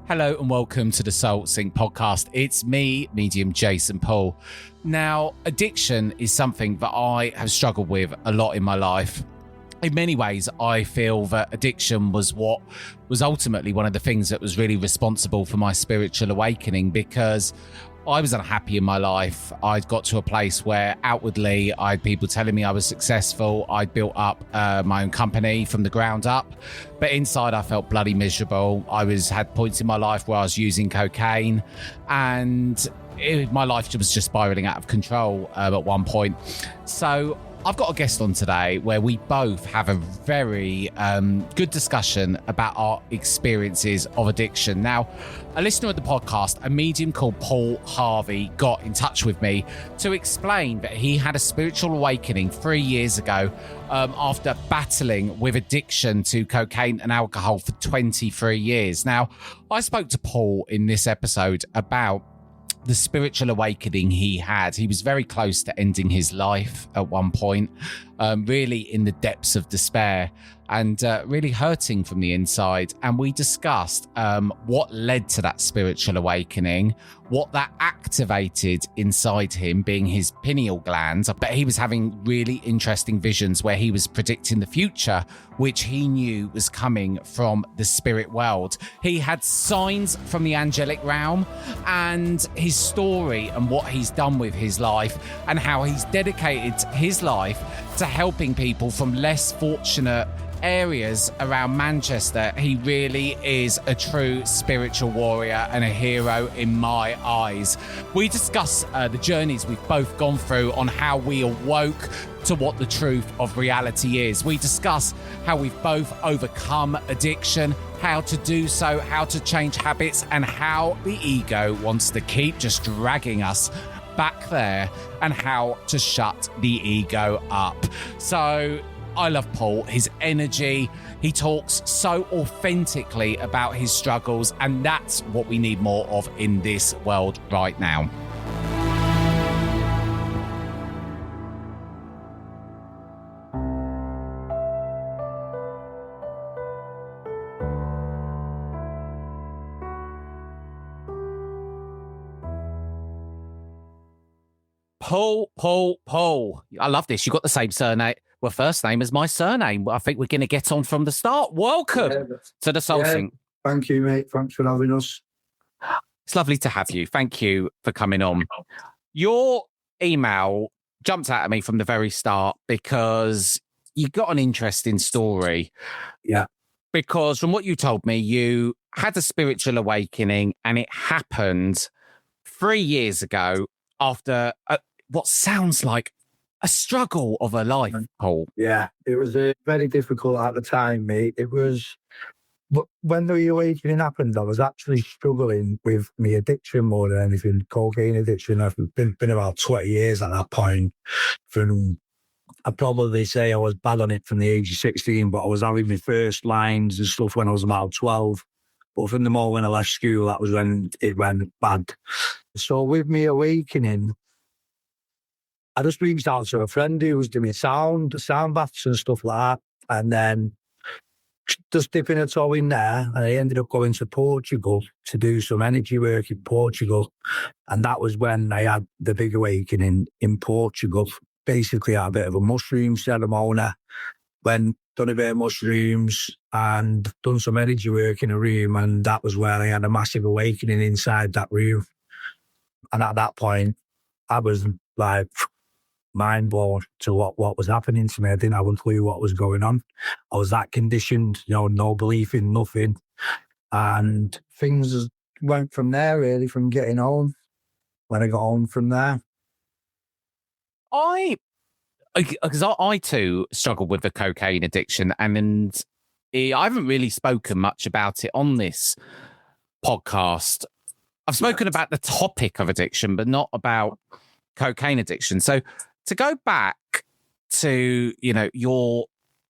Hello and welcome to the Soul Sync podcast. It's me, medium Jason Paul. Now, addiction is something that I have struggled with a lot in my life. In many ways, I feel that addiction was what was ultimately one of the things that was really responsible for my spiritual awakening, because I was unhappy in my life. I'd got to a place where outwardly I had people telling me I was successful. I'd built up my own company from the ground up, but inside I felt bloody miserable. Had points in my life where I was using cocaine, and my life was just spiraling out of control at one point. So I've got a guest on today where we both have a very good discussion about our experiences of addiction. Now, a listener of the podcast, a medium called Paul Harvey, got in touch with me to explain that he had a spiritual awakening 3 years ago after battling with addiction to cocaine and alcohol for 23 years. Now, I spoke to Paul in this episode about the spiritual awakening he had. He was very close to ending his life at one point, really in the depths of despair and really hurting from the inside. And we discussed what led to that spiritual awakening, what that activated inside him, being his pineal gland. But he was having really interesting visions where he was predicting the future, which he knew was coming from the spirit world. He had signs from the angelic realm, and his story and what he's done with his life and how he's dedicated his life to helping people from less fortunate areas around Manchester. He really is a true spiritual warrior and a hero in my eyes. We discuss the journeys we've both gone through on how we awoke to what the truth of reality is. We discuss how we've both overcome addiction, how to do so, how to change habits, and how the ego wants to keep just dragging us back there, and how to shut the ego up. So I love Paul, his energy. He talks so authentically about his struggles, and that's what we need more of in this world right now. Paul. I love this. You got the same surname. Well, first name is my surname. I think we're going to get on from the start. Welcome to the Soul Sync. Thank you, mate. Thanks for having us. It's lovely to have you. Thank you for coming on. Your email jumped out at me from the very start because you got an interesting story. Yeah. Because from what you told me, you had a spiritual awakening, and it happened 3 years ago after what sounds like a struggle of a life, Paul. Yeah, it was very difficult at the time, mate. It was, but when the awakening happened, I was actually struggling with my addiction more than anything, cocaine addiction. I've been about 20 years at that point. I'd probably say I was bad on it from the age of 16, but I was having my first lines and stuff when I was about 12. But from the moment when I left school, that was when it went bad. So with me awakening, I just reached out to a friend who was doing sound baths and stuff like that. And then just dipping a toe in there. And I ended up going to Portugal to do some energy work in Portugal. And that was when I had the big awakening in Portugal. Basically, I had a bit of a mushroom ceremony. Done a bit of mushrooms and done some energy work in a room. And that was where I had a massive awakening inside that room. And at that point, I was like mind blown to what was happening to me. I didn't have a clue what was going on. I was that conditioned, no belief in nothing. And things went from there, really, from getting home. When I got home from there. Because I too struggled with the cocaine addiction, and I haven't really spoken much about it on this podcast. I've spoken about the topic of addiction, but not about cocaine addiction. So to go back to, your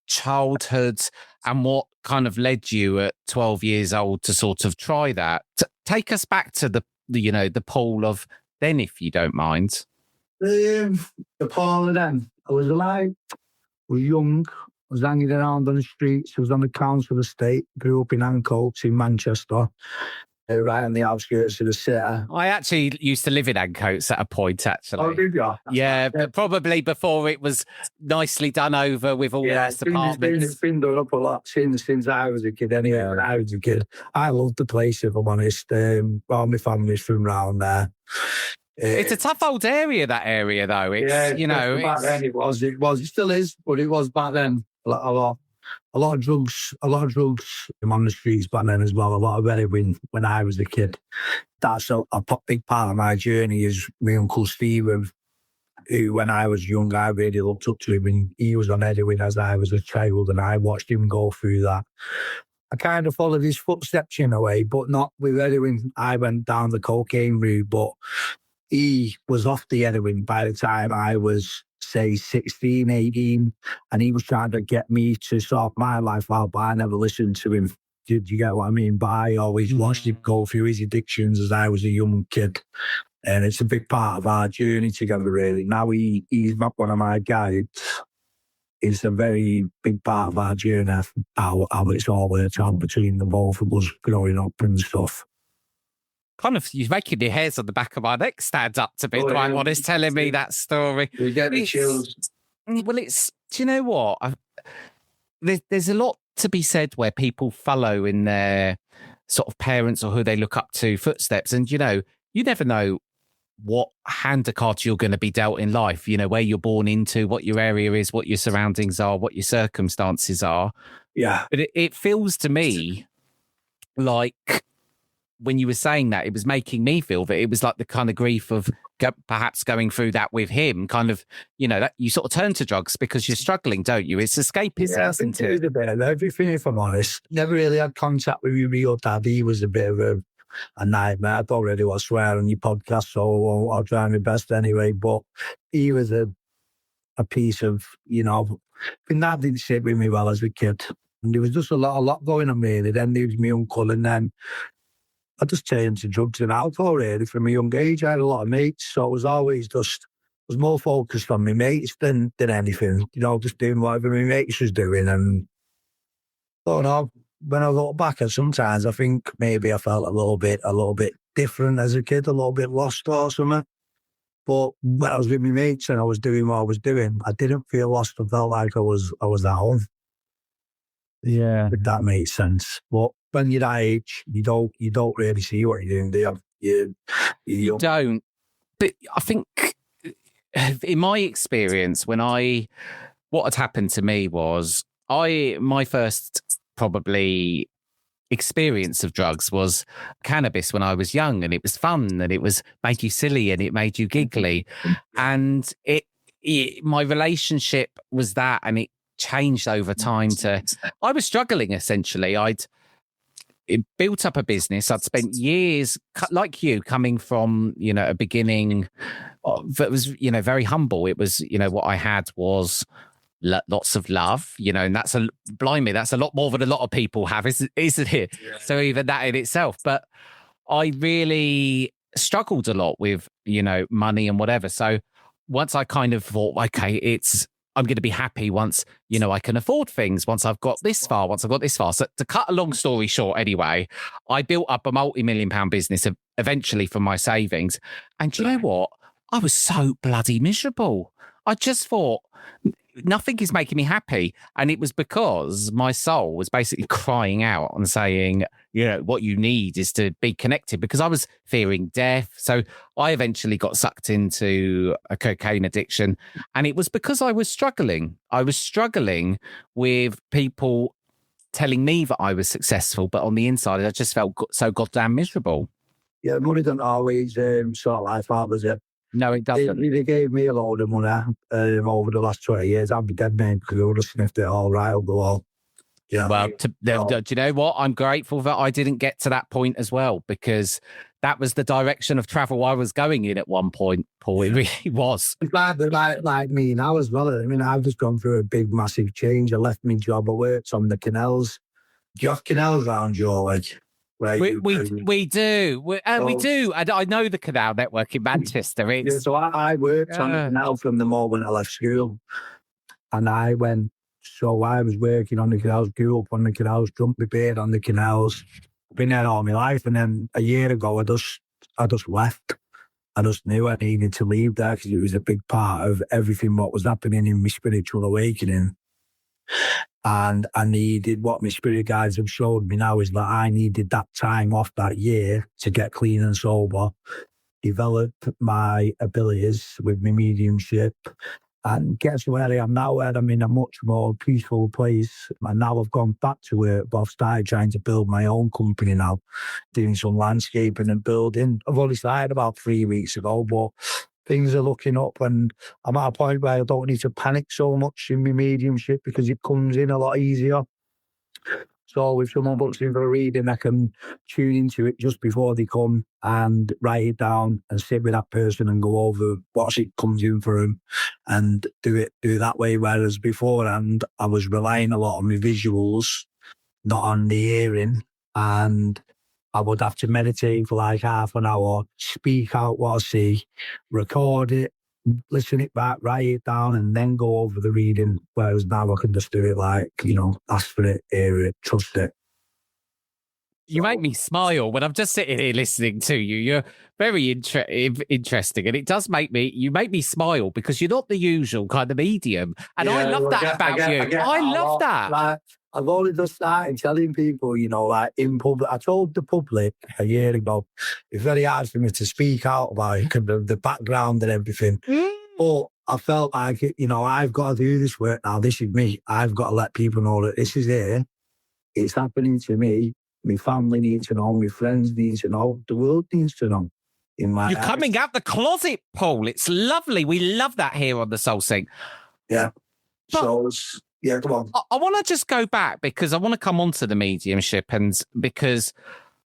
childhood and what kind of led you at 12 years old to sort of try that, take us back to the Paul of then, if you don't mind. The Paul of then. I was young, I was hanging around on the streets, I was on the council estate, grew up in Ancoats in Manchester. right on the outskirts of the city. I actually used to live in Ancoats at a point, actually. Oh, did you? Yeah, but probably before it was nicely done over with all nice apartments. It's been done up a lot since I was a kid. Anyway, when I was a kid, I loved the place. If I'm honest, all my family's from round there. It's a tough old area, that area, though. It's, back then it was. It still is, but it was back then. A lot of drugs on the streets back then as well. A lot of heroin when I was a kid. That's a big part of my journey. Is my Uncle Stephen, who when I was young, I really looked up to him, and he was on heroin as I was a child, and I watched him go through that. I kind of followed his footsteps in a way, but not with heroin. I went down the cocaine route, but he was off the heroin by the time I was, say, 16, 18, and he was trying to get me to sort my life out, but I never listened to him. Did you get what I mean? But I always watched him go through his addictions as I was a young kid. And it's a big part of our journey together, really. Now he's not one of my guides. It's a very big part of our journey, how it's all worked out between the both of us growing up and stuff. Kind of, you're making your hairs on the back of my neck stand up, to be quite honest, telling me that story. You get me chills. Well, do you know what? There's a lot to be said where people follow in their sort of parents or who they look up to footsteps. And, you never know what hand of cards you're going to be dealt in life, where you're born into, what your area is, what your surroundings are, what your circumstances are. Yeah. But it feels to me like, when you were saying that, it was making me feel that it was like the kind of grief of perhaps going through that with him, kind of, that you sort of turn to drugs because you're struggling, don't you? It's escapism, isn't it? A bit of everything, if I'm honest. Never really had contact with your real dad. He was a bit of a nightmare. I don't really want to swear on your podcast, so I'll try my best anyway. But he was a piece of, my dad didn't sit with me well as a kid. And there was just a lot going on, really. Then there was my uncle, and then I just turned to drugs and alcohol, really, from a young age. I had a lot of mates, so I was always was more focused on my mates than anything, just doing whatever my mates was doing. And I don't know, when I look back at sometimes, I think maybe I felt a little bit different as a kid, a little bit lost or something. But when I was with my mates and I was doing what I was doing, I didn't feel lost. I felt like I was at home. Yeah. If that makes sense. But when you're that age, you don't really see what you're doing, do you? You don't. But I think, in my experience, what had happened to me was my first probably experience of drugs was cannabis when I was young, and it was fun, and it made you silly, and it made you giggly, and my relationship was that, and it changed over time I was struggling, essentially. I'd built up a business. I'd spent years, like you, coming from, a beginning that was, very humble. It was, what I had was lots of love, and that's a lot more than a lot of people have, isn't it? Yeah. So even that in itself. But I really struggled a lot with, money and whatever. So once I kind of thought, okay, I'm going to be happy once, I can afford things, once I've got this far. So to cut a long story short, anyway, I built up a multi-million-pound business eventually from my savings. And do you know what? I was so bloody miserable. I just thought, nothing is making me happy. And it was because my soul was basically crying out and saying, what you need is to be connected, because I was fearing death. So I eventually got sucked into a cocaine addiction. And it was because I was struggling. I was struggling with people telling me that I was successful, but on the inside, I just felt so goddamn miserable. Yeah, money doesn't always sort life out, does it? No, it doesn't. They gave me a load of money over the last 20 years. I'd be dead, man, because I would have sniffed it all right up the wall. Yeah. Well, do you know what? I'm grateful that I didn't get to that point as well, because that was the direction of travel I was going in at one point, Paul. It really was. It's like me now as well. I mean, I've just gone through a big, massive change. I left my job. I worked on the canals. Do you have canals around your leg? We do. We do. And I know the canal network in Manchester. So I worked on the canal from the moment I left school. And I was working on the canals, grew up on the canals, jumped my beard on the canals. been there all my life. And then a year ago, I just left. I just knew I needed to leave there because it was a big part of everything what was happening in my spiritual awakening. And I needed, what my spirit guides have showed me now is that I needed that time off that year to get clean and sober, develop my abilities with my mediumship, and get to where I am now, where I'm in a much more peaceful place. And now I've gone back to work, but I've started trying to build my own company now, doing some landscaping and building. I've only started about 3 weeks ago, but things are looking up, and I'm at a point where I don't need to panic so much in my mediumship because it comes in a lot easier. So if someone books in for a reading, I can tune into it just before they come and write it down and sit with that person and go over what it comes in for them and do it that way. Whereas beforehand, I was relying a lot on my visuals, not on the hearing, and I would have to meditate for like half an hour, speak out what I see, record it, listen it back, write it down, and then go over the reading. Whereas now I can just do it like, ask for it, hear it, trust it. You make me smile when I'm just sitting here listening to you. You're very interesting, and it does you make me smile because you're not the usual kind of medium, and I love that about you. I love that. Like, I've only just started telling people, like in public. I told the public a year ago, it's very hard for me to speak out about it, the background and everything. But I felt like, I've got to do this work now. This is me. I've got to let people know that this is here. It's happening to me. My family needs to know. My friends need to know. The world needs to know. You're coming out the closet, Paul. It's lovely. We love that here on the Soul Sync. Yeah. But, yeah, come on. I want to just go back because I want to come on to the mediumship, and because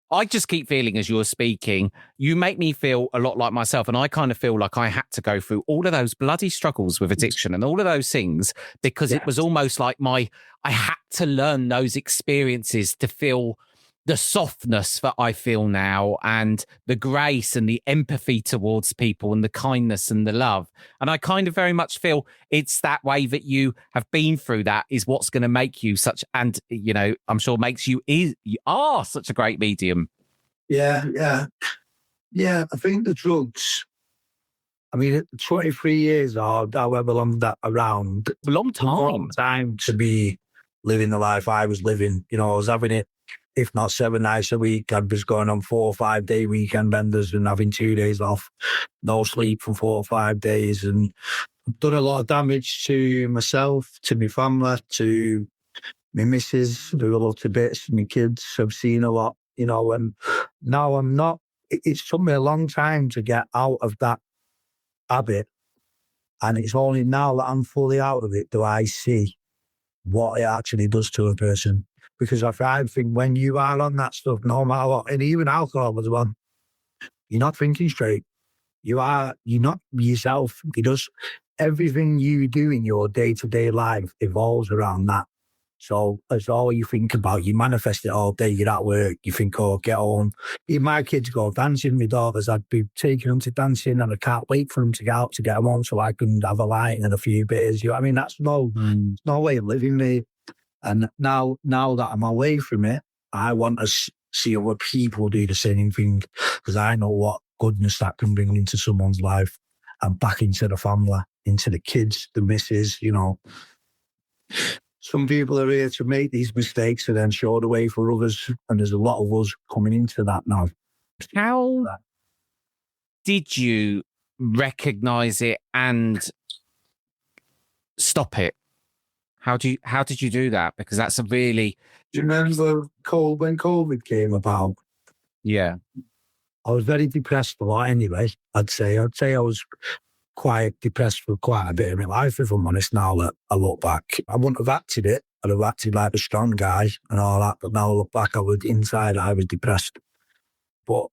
I just keep feeling as you're speaking, you make me feel a lot like myself. And I kind of feel like I had to go through all of those bloody struggles with addiction and all of those things because it was almost like I had to learn those experiences to feel the softness that I feel now and the grace and the empathy towards people and the kindness and the love. And I kind of very much feel it's that way that you have been through that is what's going to make you such, and, I'm sure makes you are such a great medium. Yeah. I think the drugs, 23 years or however long that around. A long time. Long time to be living the life I was living. I was having it, if not 7 nights a week. I was going on 4 or 5 day weekend benders and having 2 days off, no sleep for 4 or 5 days. And I've done a lot of damage to myself, to my family, to my missus, who I love to bits, my kids. I've seen a lot, and now I'm not. It's took me a long time to get out of that habit. And it's only now that I'm fully out of it do I see what it actually does to a person. Because I think when you are on that stuff, no matter what, and even alcohol as well, you're not thinking straight. You're not yourself. Because everything you do in your day-to-day life evolves around that. So that's all you think about. You manifest it all day. You're at work. You think, get home. Even my kids go dancing. My daughters, I'd be taking them to dancing and I can't wait for them to get out to get them home so I can have a light and a few bitters. That's no way of living, mate. And now that I'm away from it, I want to see other people do the same thing because I know what goodness that can bring into someone's life and back into the family, into the kids, the missus, Some people are here to make these mistakes and then show the way for others. And there's a lot of us coming into that now. How did you recognize it and stop it? How did you do that? Because that's a really... Do you remember when COVID came about? Yeah. I was very depressed a lot anyway, I'd say. I was quite depressed for quite a bit of my life, if I'm honest, now that I look back. I wouldn't have acted it. I'd have acted like a strong guy and all that. But now I look back, I was depressed. But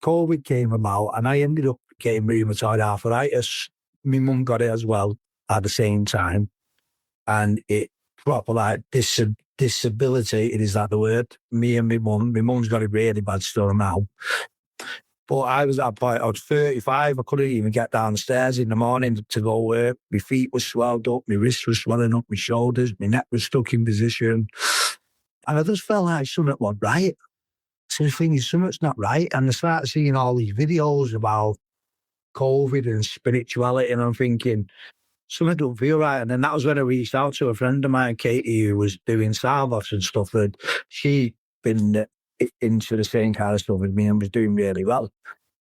COVID came about and I ended up getting rheumatoid arthritis. My mum got it as well at the same time. And it proper like disability, is that the word? Me and my mum's got it really bad still now. But I was at a point, I was 35, I couldn't even get downstairs in the morning to go work. My feet were swelled up, my wrists were swelling up, my shoulders, my neck was stuck in position. And I just felt like something was right. So the thing is, something's not right. And I started seeing all these videos about COVID and spirituality, and I'm thinking, something don't feel right. And then that was when I reached out to a friend of mine, Katie, who was doing Salvos and stuff, and she'd been into the same kind of stuff as me and was doing really well.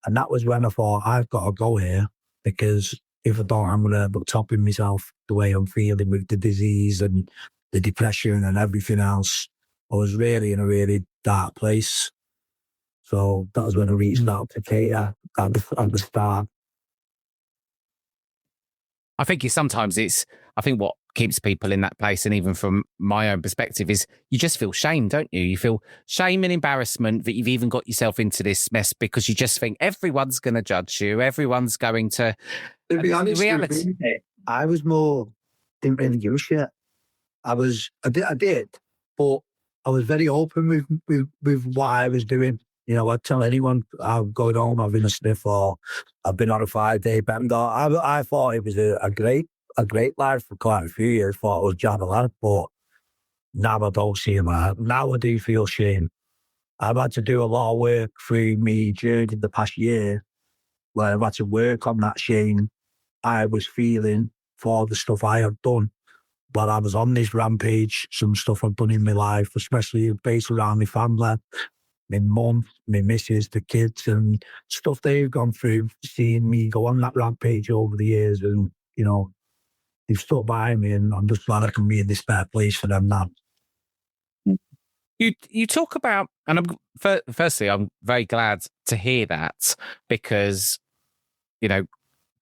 And that was when I thought, I've got to go here, because if I don't, I'm going to end up topping myself the way I'm feeling with the disease and the depression and everything else. I was really in a really dark place. So that was when I reached out to Katie at the start. I think I think what keeps people in that place, and even from my own perspective, is you just feel shame, don't you? You feel shame and embarrassment that you've even got yourself into this mess, because you just think everyone's going to judge you. Everyone's going to be honest, reality. I was didn't really give a shit. I did, but I was very open with what I was doing. You know, I'd tell anyone I'm going home, having a sniff, or I've been on a 5-day bender. I thought it was a great life for quite a few years. Thought it was jam lad, but now I don't see him. Now I do feel shame. I've had to do a lot of work through me journey the past year, where I've had to work on that shame I was feeling for the stuff I had done. But I was on this rampage, some stuff I've done in my life, especially based around my family, my mum, my missus, the kids, and stuff they've gone through, seeing me go on that rampage over the years. And, you know, they've stuck by me, and I'm just glad I can be in this better place for them now. You talk about, and firstly, I'm very glad to hear that, because, you know,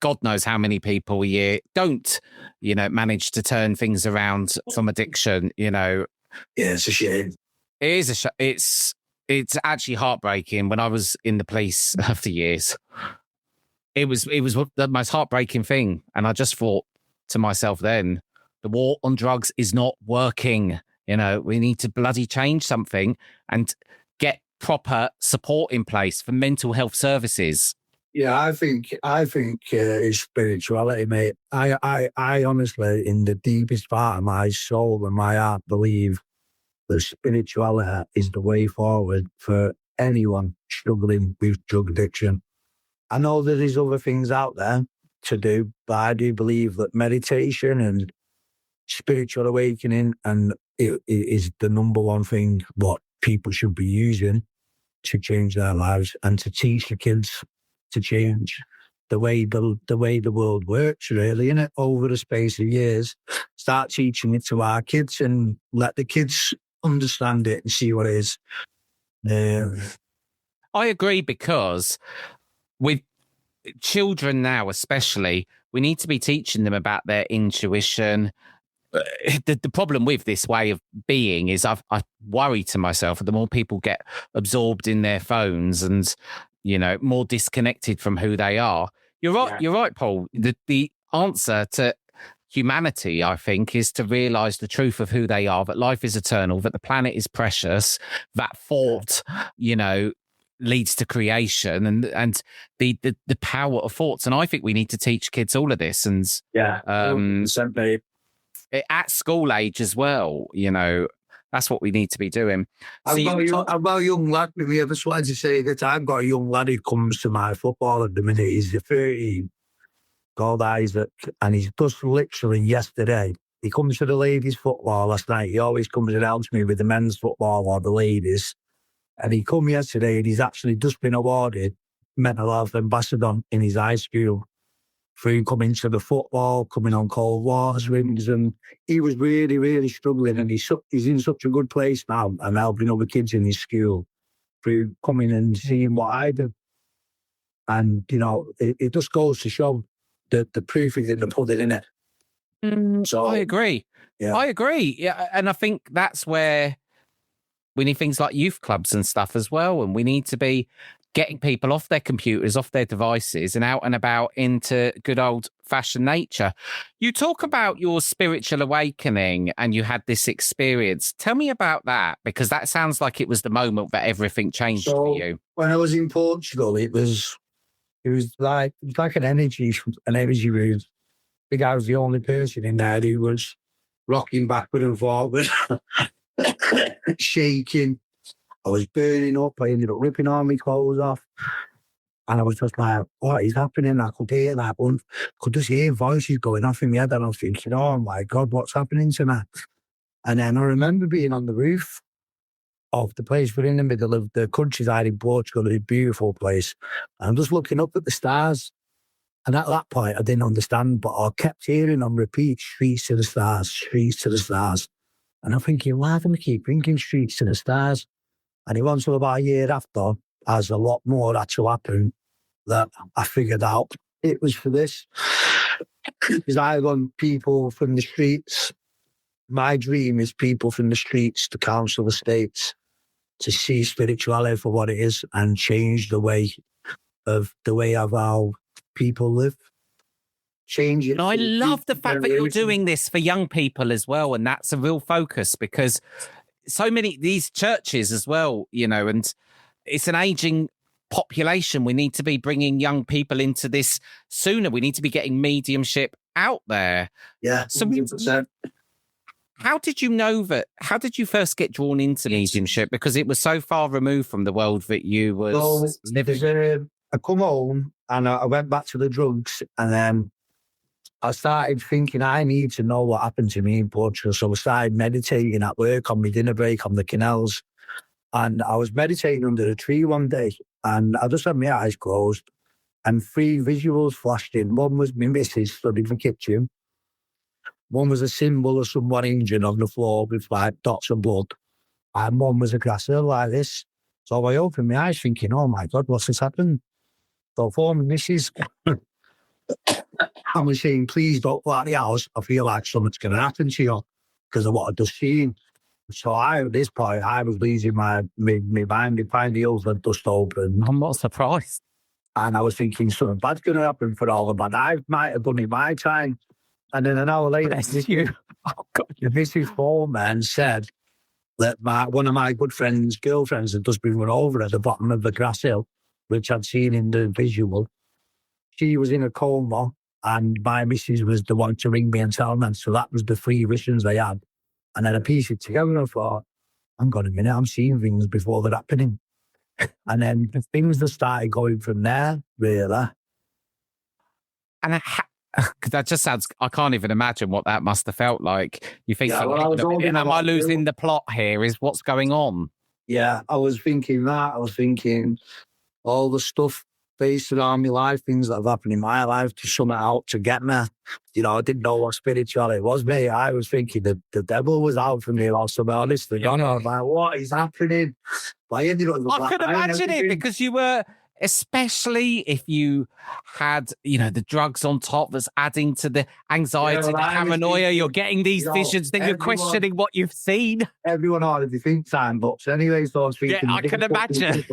God knows how many people a year don't, you know, manage to turn things around from addiction. You know, yeah, it's a shame. It is it's actually heartbreaking. When I was in the police for years, it was the most heartbreaking thing, and I just thought to myself then, the war on drugs is not working. You know, we need to bloody change something and get proper support in place for mental health services. Yeah, I think it's spirituality, mate. I honestly, in the deepest part of my soul and my heart, believe that spirituality is the way forward for anyone struggling with drug addiction. I know there is other things out there to do, but I do believe that meditation and spiritual awakening and it is the number one thing what people should be using to change their lives and to teach the kids to change the way the world works, really, innit? Over the space of years, start teaching it to our kids and let the kids understand it and see what it is. I agree, because with children now, especially, we need to be teaching them about their intuition. The problem with this way of being is I worry to myself, the more people get absorbed in their phones and, you know, more disconnected from who they are. You're right. Yeah. You're right, Paul. The answer to humanity, I think, is to realize the truth of who they are, that life is eternal, that the planet is precious, that thought, you know, leads to creation, and the power of thoughts. And I think we need to teach kids all of this. And at school age as well, you know, that's what we need to be doing. I've got a young lad with me. I just wanted to say that I've got a young lad who comes to my football at the minute. He's 13, called Isaac, and he's just literally yesterday. He comes to the ladies' football last night. He always comes and helps me with the men's football or the ladies. And he come yesterday, and he's actually just been awarded mental health ambassador in his high school through coming to the football, coming on cold water swims, and he was really, really struggling. And he's in such a good place now and helping other kids in his school through coming and seeing what I do. And, you know, it just goes to show that the proof is in the pudding, innit? So I agree. Yeah. I agree. Yeah, and I think that's where we need things like youth clubs and stuff as well. And we need to be getting people off their computers, off their devices, and out and about into good old-fashioned nature. You talk about your spiritual awakening and you had this experience. Tell me about that, because that sounds like it was the moment that everything changed for you. When I was in Portugal, it was like an energy room. I think I was the only person in there who was rocking backward and forward, shaking. I was burning up. I ended up ripping all my clothes off. And I was just like, what is happening? I could hear could just hear voices going off in my head. And I was thinking, oh my God, what's happening to me? And then I remember being on the roof of the place. We're in the middle of the countryside in Portugal, a beautiful place. And I'm just looking up at the stars. And at that point, I didn't understand, but I kept hearing on repeat, streets to the stars, streets to the stars. And I'm thinking, why do we keep thinking streets to the stars? And it wasn't until about a year after, as a lot more had to happen, that I figured out it was for this. Because I want people from the streets. My dream is people from the streets to council estates to see spirituality for what it is and change the way of how people live. Change it. And I love the fact that you're doing this for young people as well. And that's a real focus, because so many these churches as well, you know, and it's an aging population. We need to be bringing young people into this sooner. We need to be getting mediumship out there. Yeah, so 100%. How did you know that? How did you first get drawn into mediumship? Because it was so far removed from the world that you was living. I come home and I went back to the drugs, and then I started thinking I need to know what happened to me in Portugal. So I started meditating at work on my dinner break on the canals. And I was meditating under a tree one day, and I just had my eyes closed, and 3 visuals flashed in. One was my missus stood in the kitchen. One was a symbol of someone injured on the floor with like dots of blood. And one was a grass hill like this. So I opened my eyes thinking, oh my God, what's this happened? So for my missus, I was saying, please don't go out the house. I feel like something's going to happen to you because of what I'd just seen. So at this point, I was losing my mind. My ears had just opened. I'm not surprised. And I was thinking something bad's going to happen for all of that. I might have done it my time. And then an hour later, the missus phoned me and said that one of my good friends' girlfriends had just been run over at the bottom of the grass hill, which I'd seen in the visual. She was in a coma, and my missus was the one to ring me and tell me. So that was the 3 visions they had. And then I pieced it together and I thought, hang on a minute, I'm seeing things before they're happening. And then the things that started going from there, really. And that just sounds, I can't even imagine what that must have felt like. You think, am I losing the plot here? Is what's going on? Yeah, I was thinking that. I was thinking all the stuff based around my life, things that have happened in my life to sum it out to get me. You know, I didn't know what spirituality was, me. I was thinking the devil was out for me, or something. Honestly, I was like, what is happening? But I ended up. I could imagine it, because you were, especially if you had, you know, the drugs on top that's adding to the anxiety, the paranoia. You're getting these visions, then you're questioning what you've seen. Everyone already thinks time books anyway, so I was thinking. Yeah, I can imagine.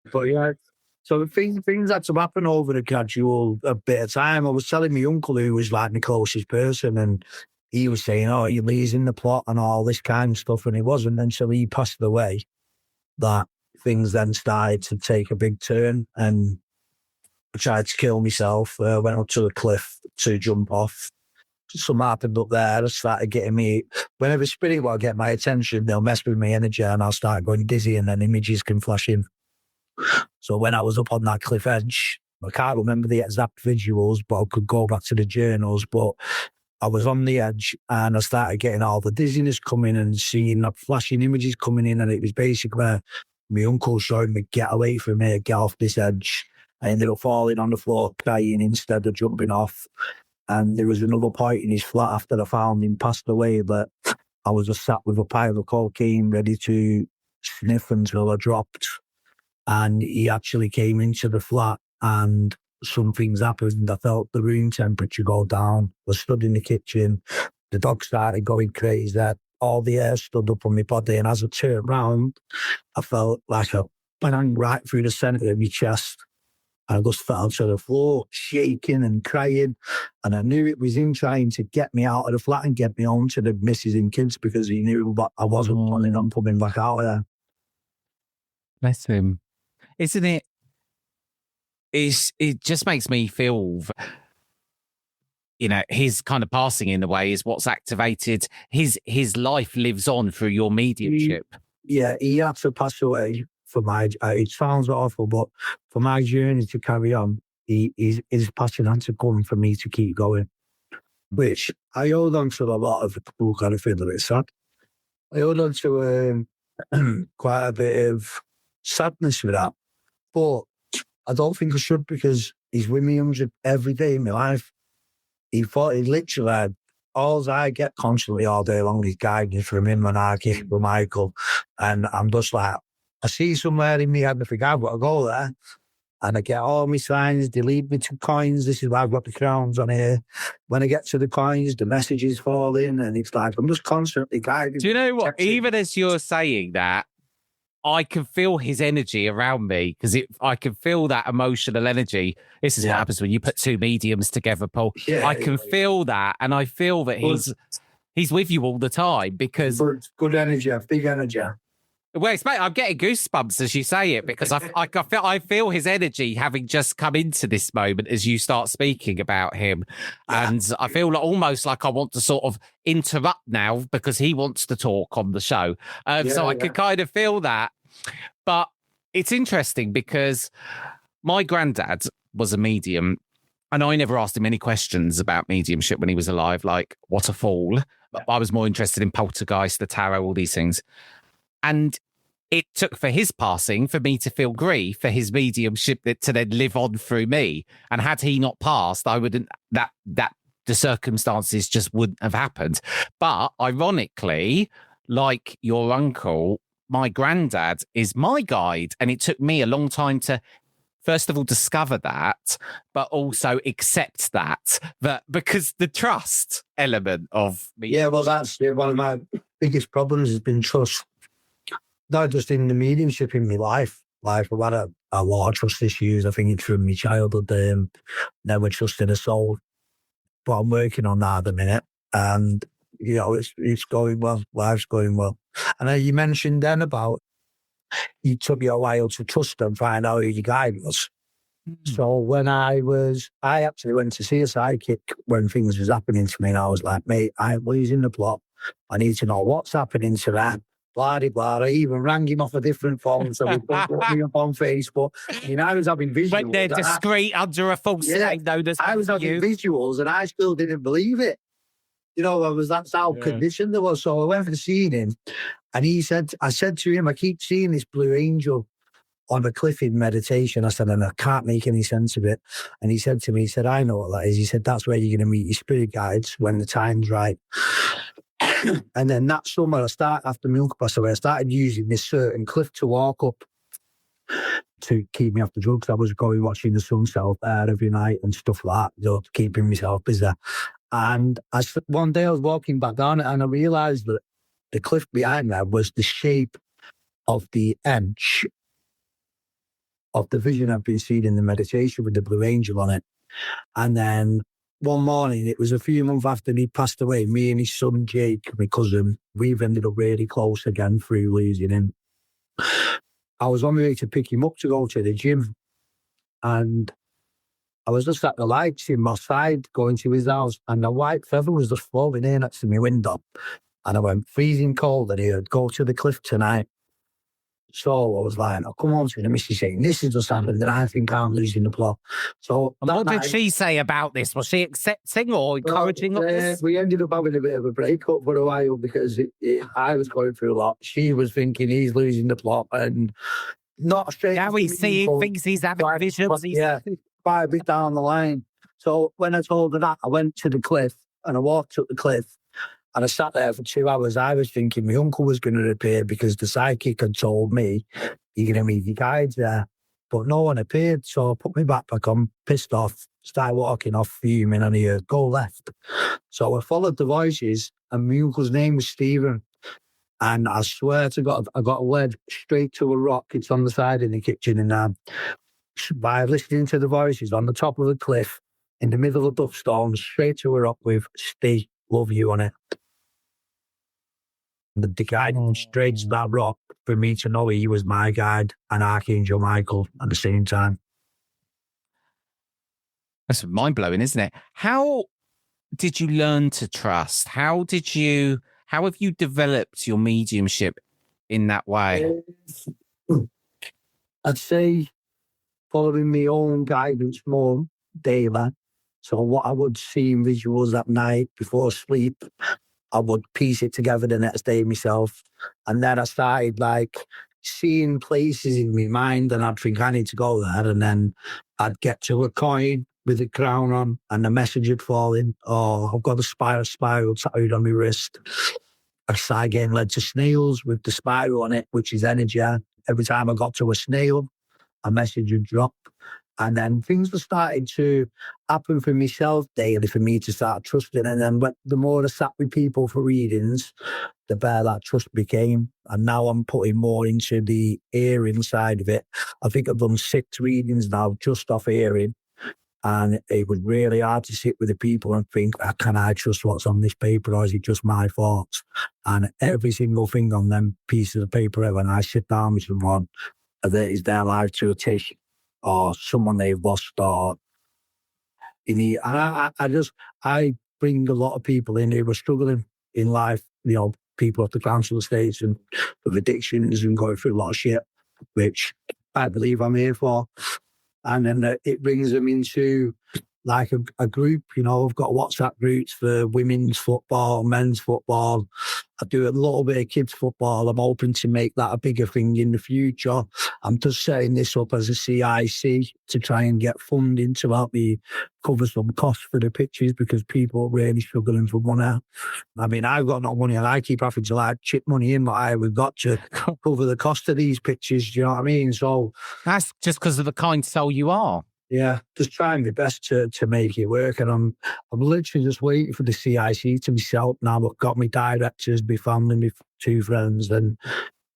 But yeah, so things had to happen over a gradual bit of time. I was telling my uncle, who was like my closest person, and he was saying, oh, he's in the plot and all this kind of stuff, and he wasn't until he passed away that things then started to take a big turn, and I tried to kill myself. Went up to the cliff to jump off. Something happened up there. I started getting me, whenever spirit will get my attention, they'll mess with my energy and I'll start going dizzy, and then images can flash in. So when I was up on that cliff edge, I can't remember the exact visuals, but I could go back to the journals. But I was on the edge and I started getting all the dizziness coming and seeing the flashing images coming in. And it was basically my uncle showing me, get away from me, get off this edge. I ended up falling on the floor crying instead of jumping off. And there was another point in his flat after I found him passed away that I was just sat with a pile of cocaine ready to sniff until I dropped. And he actually came into the flat and some things happened. I felt the room temperature go down. I stood in the kitchen. The dog started going crazy. All the hair stood up on my body. And as I turned round, I felt like a bang right through the centre of my chest. I just fell to the floor, shaking and crying. And I knew it was him trying to get me out of the flat and get me home to the missus and kids, because he knew I wasn't planning on coming back out there. Bless him. Isn't it? It just makes me feel, you know, his kind of passing in a way is what's activated. His life lives on through your mediumship. he had to pass away for my, it sounds awful, but for my journey to carry on, his passing had to come for me to keep going, which I hold on to a lot of people kind of feel a bit sad. I hold on to quite a bit of sadness with that, but I don't think I should, because he's with me every day in my life. He literally had, all I get constantly all day long is guidance from him and Archangel Michael. And I'm just like, I see somewhere in me, I forget, I've got to go there. And I get all my signs, they lead me to coins. This is why I've got the crowns on here. When I get to the coins, the messages fall in, and it's like, I'm just constantly guided. Do you know what? Even as you're saying that, I can feel his energy around me, because I can feel that emotional energy. This is what happens when you put two mediums together, Paul. I can feel that, and I feel that he's with you all the time, because good energy, big energy. Well, mate, I'm getting goosebumps as you say it, because I feel his energy having just come into this moment as you start speaking about him, and I feel almost like I want to sort of interrupt now because he wants to talk on the show. So I can kind of feel that. But it's interesting because my granddad was a medium, and I never asked him any questions about mediumship when he was alive, like what a fool. I was more interested in poltergeist, the tarot, all these things. And it took for his passing for me to feel grief for his mediumship to then live on through me. And had he not passed, I wouldn't, that the circumstances just wouldn't have happened. But ironically, like your uncle, my granddad is my guide. And it took me a long time to, first of all, discover that, but also accept that because the trust element of me. Yeah, well, that's one of my biggest problems has been trust. Not just in the mediumship, in my life. I've had a lot of trust issues. I think it's from my childhood, never trusting a soul. But I'm working on that at the minute. And, it's going well. Life's going well. And you mentioned then about it took you a while to trust and find out who your guide was. So when I actually went to see a psychic when things was happening to me, and I was like, mate, I'm losing the plot. I need to know what's happening to that. Blah, blah. I even rang him off a different phone, so he put me up on Facebook. I was having visuals. Went there discreet under a false name known as I was having visuals, and I still didn't believe it. That's how conditioned I was. So I went and seen him, and I said to him, I keep seeing this blue angel on a cliff in meditation. I said, and I can't make any sense of it. And he said to me, I know what that is. He said, that's where you're going to meet your spirit guides when the time's right. And then that summer, after my uncle passed away, I started using this certain cliff to walk up to keep me off the drugs. I was going watching the sunset up there every night and stuff like that, keeping myself busy. And one day I was walking back down it, and I realised that the cliff behind there was the shape of the edge of the vision I've been seeing in the meditation with the blue angel on it. And then one morning, it was a few months after he passed away, me and his son Jake, my cousin, we've ended up really close again through losing him. I was on my way to pick him up to go to the gym, and I was just at the lights in my side going to his house, and a white feather was just floating in next to my window. And I went freezing cold, and he would go to the cliff tonight. So I was like, I'll come on to the missus saying, this is just happened, and I think I'm losing the plot. So what did she say about this? Was she accepting or encouraging this? We ended up having a bit of a breakup for a while because I was going through a lot. She was thinking he's losing the plot, and not straight. Now he's seeing things, he's having visions. Yeah, quite a bit down the line. So when I told her that, I went to the cliff and I walked up the cliff. And I sat there for 2 hours. I was thinking my uncle was going to appear because the psychic had told me, you're going to meet your guides there. But no one appeared. So I put my backpack on, pissed off, started walking off, fuming, and he heard, go left. So I followed the voices, and my uncle's name was Stephen. And I swear to God, I got led straight to a rock. It's on the side in the kitchen. And by listening to the voices on the top of the cliff, in the middle of the stones, straight to a rock with "Stay, love you" on it. The guide straight to that rock for me to know he was my guide and Archangel Michael at the same time. That's mind-blowing, isn't it? How did you learn to trust? How have you developed your mediumship in that way? I'd say following my own guidance more daily. So what I would see in visuals at night before sleep, I would piece it together the next day myself. And then I started like seeing places in my mind and I'd think I need to go there. And then I'd get to a coin with a crown on and the message would fall in. Oh, I've got a spiral tattooed on my wrist. I started getting led to snails with the spiral on it, which is energy. Every time I got to a snail, a message would drop. And then things were starting to happen for myself daily for me to start trusting. And then the more I sat with people for readings, the better that trust became. And now I'm putting more into the hearing side of it. I think I've done 6 readings now just off hearing. And it was really hard to sit with the people and think, can I trust what's on this paper or is it just my thoughts? And every single thing on them pieces of paper, when I sit down with someone, that is their life to take or someone they've lost or I bring a lot of people in who were struggling in life, people at the council estates and with addictions and going through a lot of shit, which I believe I'm here for. And then it brings them into like a group, I've got WhatsApp groups for women's football, men's football. I do a little bit of kids football. I'm hoping to make that a bigger thing in the future. I'm just setting this up as a CIC to try and get funding to help me cover some costs for the pitches because people are really struggling for money. I mean, I've got no money and I keep having to like chip money in, but we've got to cover the cost of these pitches. Do you know what I mean? So that's just because of the kind soul you are. Yeah, just trying my best to make it work. And I'm literally just waiting for the CIC to be set up now. I've got my directors, my family, my 2 friends, and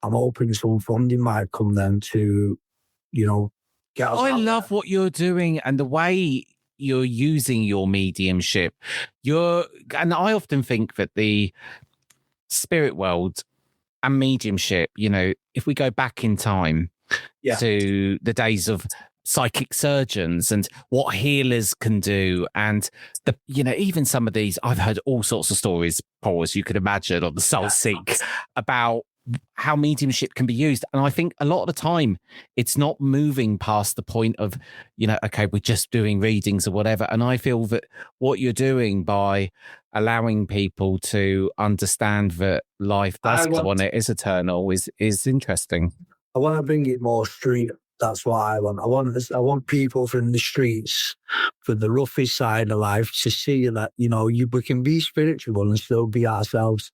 I'm hoping some funding might come then to, get us I out love there. what you're doing and the way you're using your mediumship. And I often think that the spirit world and mediumship, if we go back in time to the days of psychic surgeons and what healers can do, and even some of these, I've heard all sorts of stories, Paul, as you could imagine, on the Soul Seek about how mediumship can be used. And I think a lot of the time it's not moving past the point of, okay, we're just doing readings or whatever. And I feel that what you're doing by allowing people to understand that life does go on, it is eternal, is interesting. I want to bring it more street. That's what I want. I want people from the streets, from the roughest side of life, to see that, we can be spiritual and still be ourselves.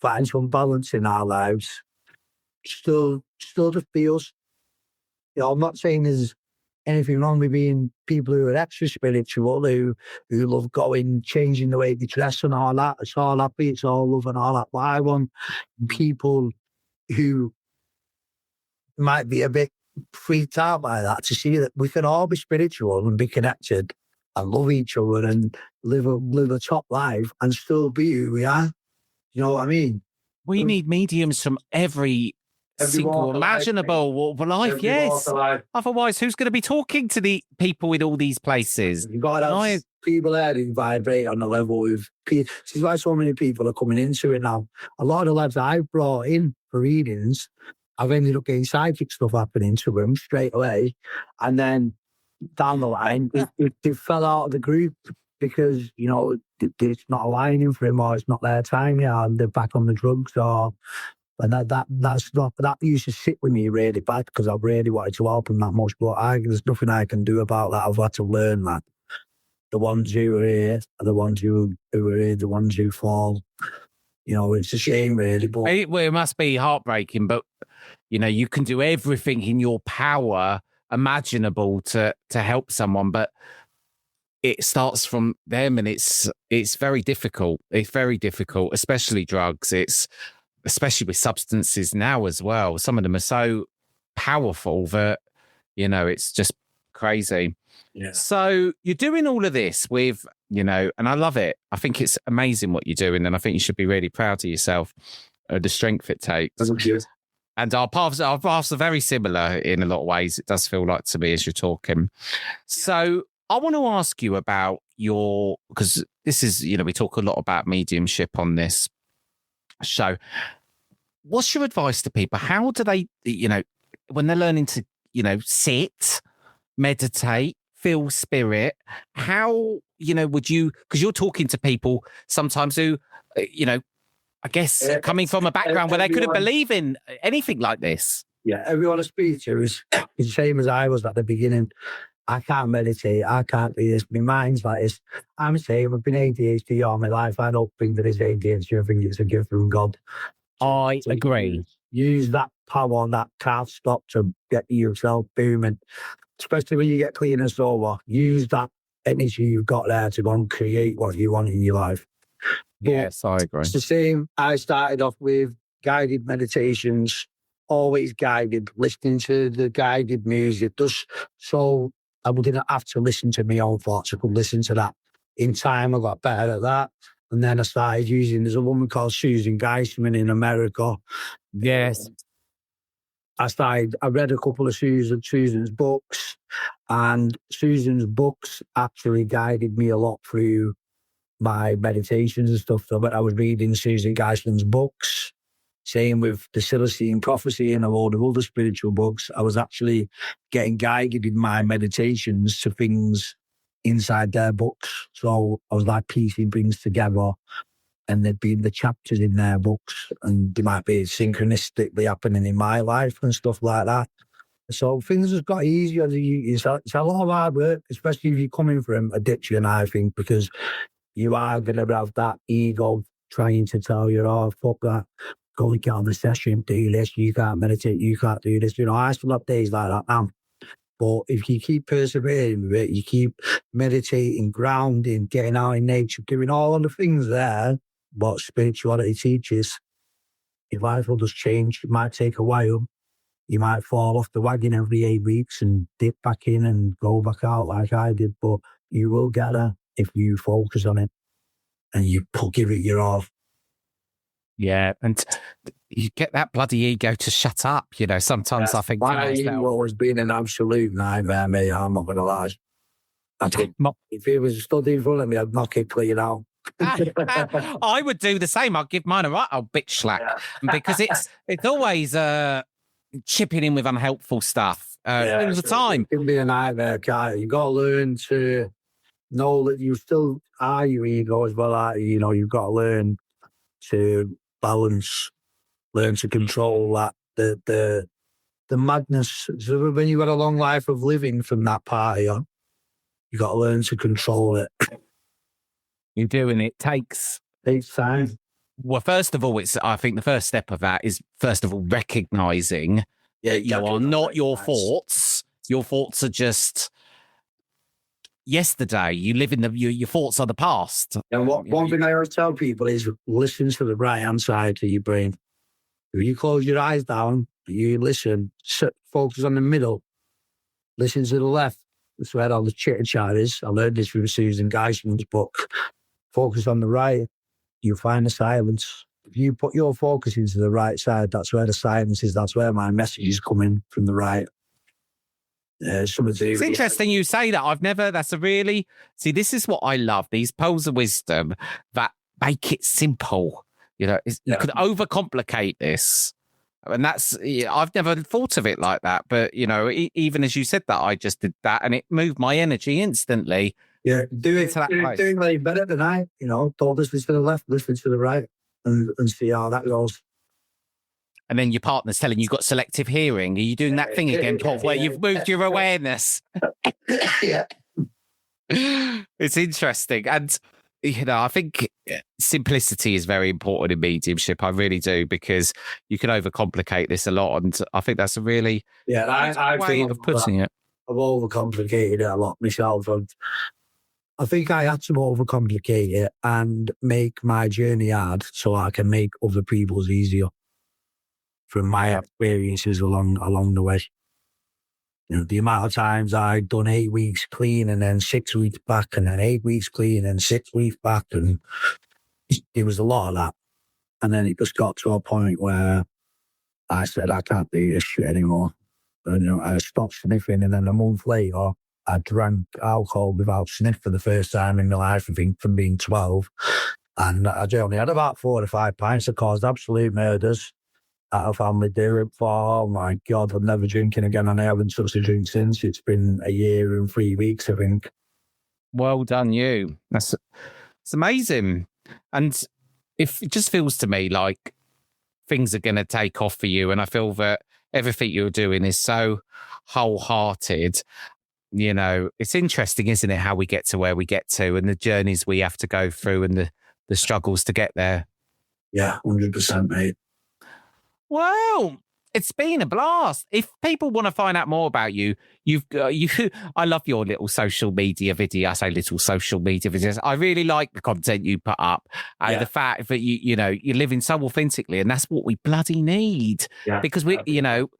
Find some balance in our lives. Still just be us. I'm not saying there's anything wrong with being people who are extra spiritual, who love going, changing the way they dress and all that. It's all happy, it's all love and all that. But I want people who might be a bit freaked out by that to see that we can all be spiritual and be connected and love each other and live a top life and still be who we are. You know what I mean? We need mediums from every single imaginable walk of life, yes. Otherwise, who's going to be talking to the people in all these places? You've got to have people there who vibrate on the level with. This is why so many people are coming into it now. A lot of the lads I've brought in for readings, I've ended up getting psychic stuff happening to them straight away. And then down the line, they fell out of the group because, it's not aligning for him or it's not their time yet and they're back on the drugs and that used to sit with me really bad because I really wanted to help them that much, but there's nothing I can do about that. I've had to learn that. The ones who are here are the ones who are here, the ones who fall. It's a shame really. But it must be heartbreaking, but you can do everything in your power imaginable to help someone, but it starts from them and it's very difficult. It's very difficult, especially drugs. It's especially with substances now as well. Some of them are so powerful that, it's just crazy. Yeah. So you're doing all of this with, and I love it. I think it's amazing what you're doing. And I think you should be really proud of yourself, the strength it takes. Thank you. And our paths are very similar in a lot of ways. It does feel like to me as you're talking. So I want to ask you about because this is, we talk a lot about mediumship on this show. what's your advice to people? How do they, when they're learning to, sit, meditate, feel spirit, how, would you, because you're talking to people sometimes who, I guess coming from a background where they couldn't believe in anything like this. Yeah, everyone I speak to is the same as I was at the beginning. I can't meditate. I can't do this. My mind's like this. I'm saying I've been ADHD all my life. I don't think there is ADHD. I think it's a gift from God. I agree. Use that power, that can't stop to get yourself booming. Especially when you get clean and sober. Use that energy you've got there to go and create what you want in your life. Yes, I agree. It's the same. I started off with guided meditations, always guided, listening to the guided music. Just so I didn't have to listen to my own thoughts. I could listen to that. In time, I got better at that. And then I started using, there's a woman called Susan Geisman in America. Yes. I read a couple of Susan's books, and Susan's books actually guided me a lot through my meditations and stuff. So when I was reading Susan Geisman's books, same with the Celestine Prophecy and a load of other spiritual books, I was actually getting guided in my meditations to things inside their books. So I was like piecing things together, and there'd be the chapters in their books, and they might be synchronistically happening in my life and stuff like that. So things have got easier. It's a lot of hard work, especially if you're coming from addiction, I think, because you are going to have that ego trying to tell you, oh, fuck that. Go and get on the session, do this. You can't meditate. You can't do this. I still have days like that now. But if you keep persevering with it, you keep meditating, grounding, getting out in nature, doing all of the things there, what spirituality teaches, your life will just change. It might take a while. You might fall off the wagon every 8 weeks and dip back in and go back out like I did, but you will get there if you focus on it and you give it your all. Yeah, and you get that bloody ego to shut up, sometimes I think... My ego has been an absolute nightmare, mate, I'm not going to lie. If it was stood in front of me, I'd knock it clean out. I would do the same. I'd give mine a right old bitch slack, because it's always chipping in with unhelpful stuff all the time. It can be a nightmare, can't it? You've got to learn to know that you still are your ego as well. You've got to learn to balance, learn to control that, the madness. So when you've got a long life of living from that part, you've got to learn to control it. You do, and it takes time. Well, first of all, I think the first step of that is, first of all, recognizing you are not your thoughts. Your thoughts are just yesterday. You live in your thoughts are the past. And one thing I always tell people is listen to the right hand side of your brain. If you close your eyes down, you listen, focus on the middle, listen to the left. That's where all the chitter chat is. I learned this from Susan Geisman's book. Focus on the right, you find the silence. If you put your focus into the right side, that's where the silence is. That's where my message is coming from, the right. It's interesting you say that. This is what I love, these pearls of wisdom that make it simple. You could overcomplicate this. And I've never thought of it like that. But, even as you said that, I just did that and it moved my energy instantly. Yeah, doing like better than I, don't listen to the left, listen to the right and see how that goes. And then your partner's telling you got selective hearing. Are you doing that thing again, Paul, where you've moved your awareness? Yeah. It's interesting. And, I think simplicity is very important in mediumship. I really do, because you can overcomplicate this a lot. And I think that's a really way of putting it. I've overcomplicated it a lot myself. I think I had to overcomplicate it and make my journey hard so I can make other people's easier from my experiences along the way. The amount of times I'd done 8 weeks clean and then 6 weeks back and then 8 weeks clean and 6 weeks back, and it was a lot of that. And then it just got to a point where I said, I can't do this shit anymore. And, I stopped sniffing, and then a month later, I drank alcohol without sniff for the first time in my life, I think, from being 12. And I only had about 4 or 5 pints that caused absolute murders. at a family dinner for, oh my God, I'm never drinking again, and I haven't touched a drink since. It's been a year and 3 weeks, I think. Well done, you. It's amazing. And it just feels to me like things are going to take off for you. And I feel that everything you're doing is so wholehearted. You know, it's interesting, isn't it, how we get to where we get to and the journeys we have to go through and the struggles to get there. Yeah, 100%, mate. Well, it's been a blast. If people want to find out more about you, I love your little social media video. I say little social media videos. I really like the content you put up. The fact that you're living so authentically, and that's what we bloody need. Yeah, because we don't.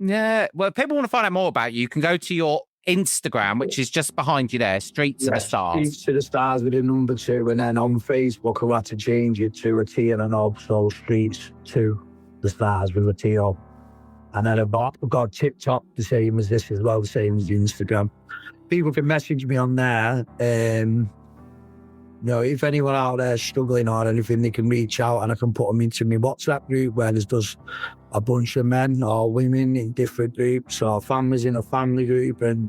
Yeah. Well, if people want to find out more about you, you can go to your Instagram, which is just behind you there, Streets to the Stars. Streets to the Stars with a number 2, and then on Facebook I'll have to change it to a T and an ob, so Streets to the Stars with a T ob. And then I've got TikTok, the same as this as well, the same as Instagram. People can message me on there. If anyone out there is struggling or anything, they can reach out and I can put them into my WhatsApp group where there's just a bunch of men or women in different groups or families in a family group, and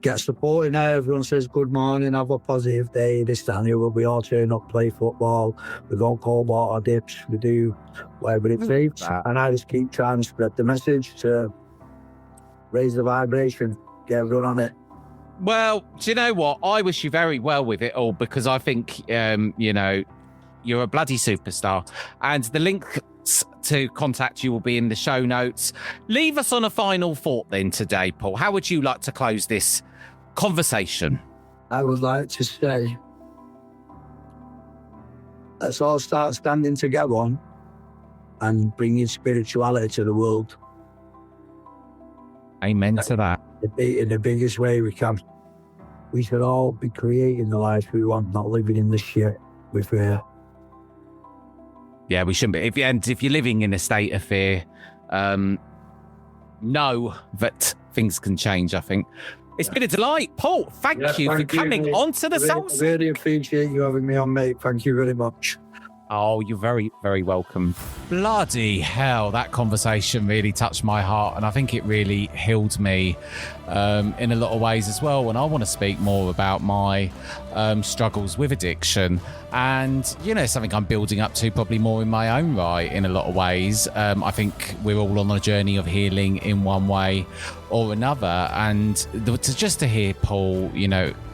get support in there. Everyone says good morning, have a positive day, this, that, and the other. We all turn up, play football, we go cold water dips, we do whatever it takes. And I just keep trying to spread the message to raise the vibration, get everyone on it. Well, do you know what? I wish you very well with it all, because I think, you're a bloody superstar. And the link to contact you will be in the show notes. Leave us on a final thought then today, Paul. How would you like to close this conversation? I would like to say, let's all start standing together and bringing spirituality to the world. Amen to that. In the biggest way we can. We should all be creating the life we want, not living in the shit we fear. Yeah, we shouldn't be. If you're living in a state of fear, know that things can change, I think. It's been a delight. Paul, thank you for coming onto the Soul. I really appreciate you having me on, mate. Thank you very much. Oh, you're very, very welcome. Bloody hell, that conversation really touched my heart, and I think it really healed me in a lot of ways as well. And I want to speak more about my struggles with addiction, and something I'm building up to probably more in my own right in a lot of ways. I think we're all on a journey of healing in one way or another, and to hear Paul,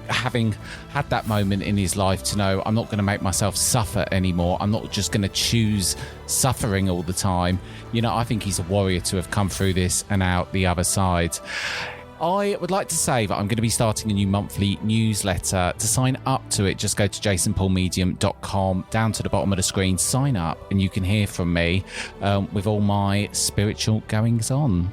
having had that moment in his life, to know I'm not going to make myself suffer anymore. I'm not just going to choose suffering all the time. I think he's a warrior to have come through this and out the other side. I would like to say that I'm going to be starting a new monthly newsletter. To sign up to it, just go to jasonpaulmedium.com, down to the bottom of the screen, sign up, and you can hear from me with all my spiritual goings on.